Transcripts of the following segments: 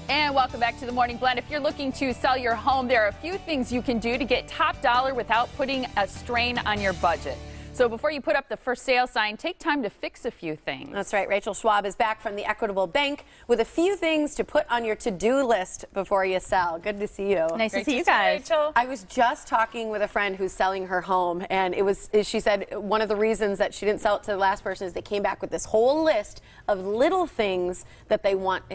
And welcome back to the Morning Blend. If you're looking to sell your home, there are a few things you can do to get top dollar without putting a strain on your budget. So before you put up the for sale sign, take time to fix a few things. That's right. Rachel Schwab is back from the Equitable Bank with a few things to put on your to-do list before you sell. Good to see you. Nice to see you guys. Rachel. I was just talking with a friend who's selling her home, and she said one of the reasons that she didn't sell it to the last person is they came back with this whole list of little things that they want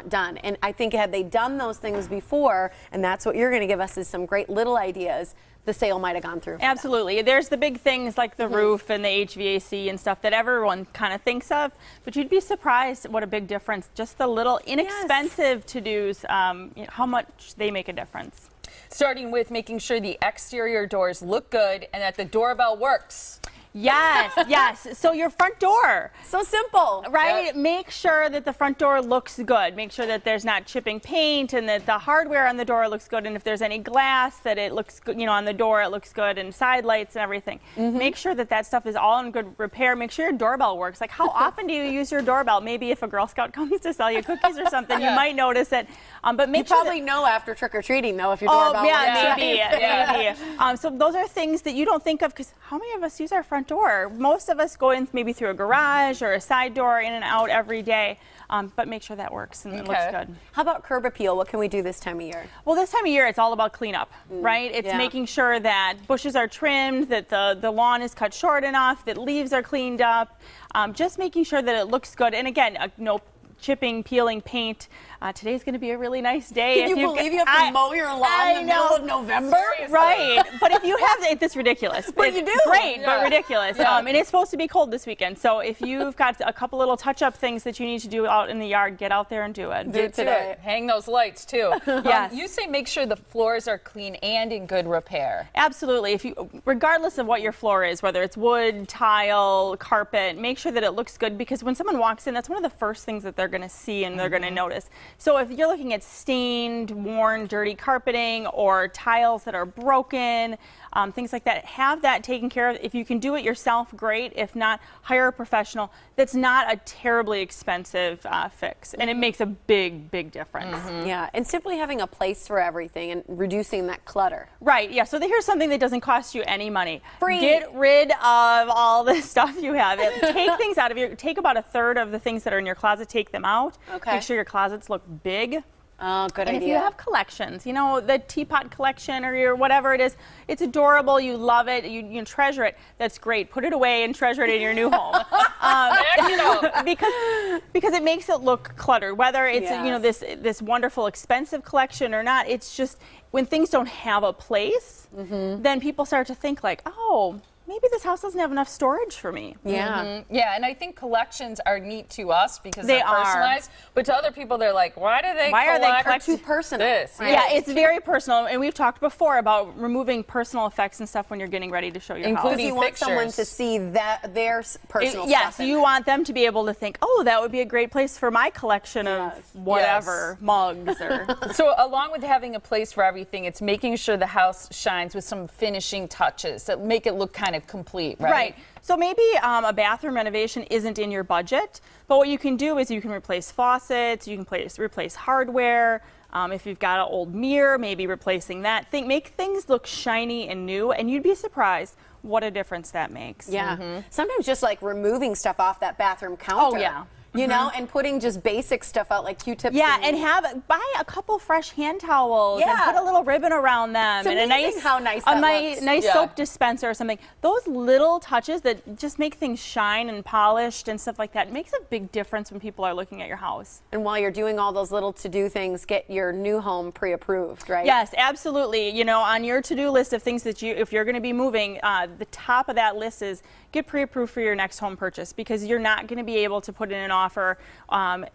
done. And I think had they done those things before, and that's what you're going to give us, is some great little ideas, the sale might have gone through. Absolutely. There's the big things like the roof and the HVAC and stuff that everyone kind of thinks of, but you'd be surprised what a big difference just the little inexpensive to-dos, how much they make a difference. Starting with making sure the exterior doors look good and that the doorbell works. Yes, yes. So your front door. So simple. Right? Make sure that the front door looks good. Make sure that there's not chipping paint and that the hardware on the door looks good. And if there's any glass, that it looks good, you know, on the door, it looks good, and side lights and everything. Make sure that that stuff is all in good repair. Make sure your doorbell works. Like, how often do you use your doorbell? Maybe if a Girl Scout comes to sell you cookies or something, you might notice it. But make You sure probably know after trick-or-treating, though, if your doorbell works. maybe. So those are things that you don't think of, because how many of us use our front door? Most of us go in maybe through a garage or a side door, in and out every day, but make sure that works and it looks good. How about curb appeal? What can we do this time of year? Well, this time of year, it's all about cleanup, right? It's making sure that bushes are trimmed, that the lawn is cut short enough, that leaves are cleaned up, just making sure that it looks good. And again, no chipping, peeling, paint. Today's going to be a really nice day. Can you believe you have to mow your lawn in the middle of November? Seriously. Right. But if you have, it's ridiculous. But you do. Great, but ridiculous. And it's supposed to be cold this weekend. So if you've got a couple little touch-up things that you need to do out in the yard, get out there and do it. Do it today. Hang those lights, too. Yes. You say make sure the floors are clean and in good repair. Absolutely. If you, regardless of what your floor is, whether it's wood, tile, carpet, make sure that it looks good, because when someone walks in, that's one of the first things that they're going to see and they're going to notice. So if you're looking at stained, worn, dirty carpeting or tiles that are broken, things like that, have that taken care of. If you can do it yourself, great. If not, hire a professional. That's not a terribly expensive fix, and it makes a big, big difference. Yeah, and simply having a place for everything and reducing that clutter. Right, yeah, so here's something that doesn't cost you any money. Free. Get rid of all the stuff you have. Take things out of your, take about a third of the things that are in your closet, take them out. Okay. Make sure your closets look big. Oh, good and idea. if you have collections, you know, the teapot collection or your whatever it is, it's adorable, you love it, you treasure it, that's great. Put it away and treasure it in your new home. Because it makes it look cluttered, whether it's you know, this wonderful expensive collection or not. It's just when things don't have a place, then people start to think like, oh, maybe this house doesn't have enough storage for me. Yeah. Yeah, and I think collections are neat to us because They they're are. personalized, but to other people they're like, why are they collect too personal? this? Right. Yeah, it's very personal, and we've talked before about removing personal effects and stuff when you're getting ready to show your house. Because you want someone to see that their personal stuff. Yes, you want them to be able to think, oh, that would be a great place for my collection of whatever, mugs or... So along with having a place for everything, it's making sure the house shines with some finishing touches that make it look kind of complete, right? Right. So maybe a bathroom renovation isn't in your budget, but what you can do is you can replace faucets, you can replace hardware. If you've got an old mirror, maybe replacing that. Make things look shiny and new, and you'd be surprised what a difference that makes. Yeah. Sometimes just like removing stuff off that bathroom counter. Oh, yeah. You know, and putting just basic stuff out like Q-tips. Yeah, and buy a couple fresh hand towels and put a little ribbon around them. It's and amazing how nice that looks. nice soap dispenser or something. Those little touches that just make things shine and polished and stuff like that, it makes a big difference when people are looking at your house. And while you're doing all those little to-do things, get your new home pre-approved, right? Yes, absolutely. You know, on your to-do list of things that if you're going to be moving, the top of that list is get pre-approved for your next home purchase, because you're not going to be able to put in an offer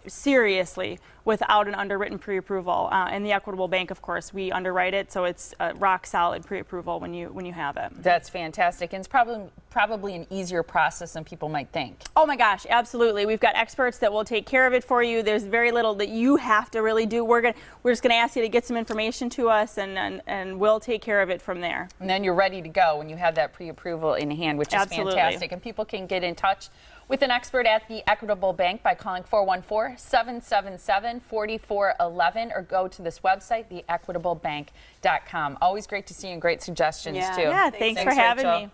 seriously without an underwritten pre-approval. And the Equitable Bank, of course, we underwrite it, so it's rock solid pre-approval when you have it. That's fantastic, and it's probably an easier process than people might think. Oh my gosh, absolutely. We've got experts that will take care of it for you. There's very little that you have to really do. We're just going to ask you to get some information to us, and we'll take care of it from there. And then you're ready to go when you have that pre-approval in hand, which is fantastic. And people can get in touch with an expert at the Equitable Bank by calling 414-777-4411 or go to this website, theequitablebank.com. Always great to see you and great suggestions, too. Yeah, thanks for having me.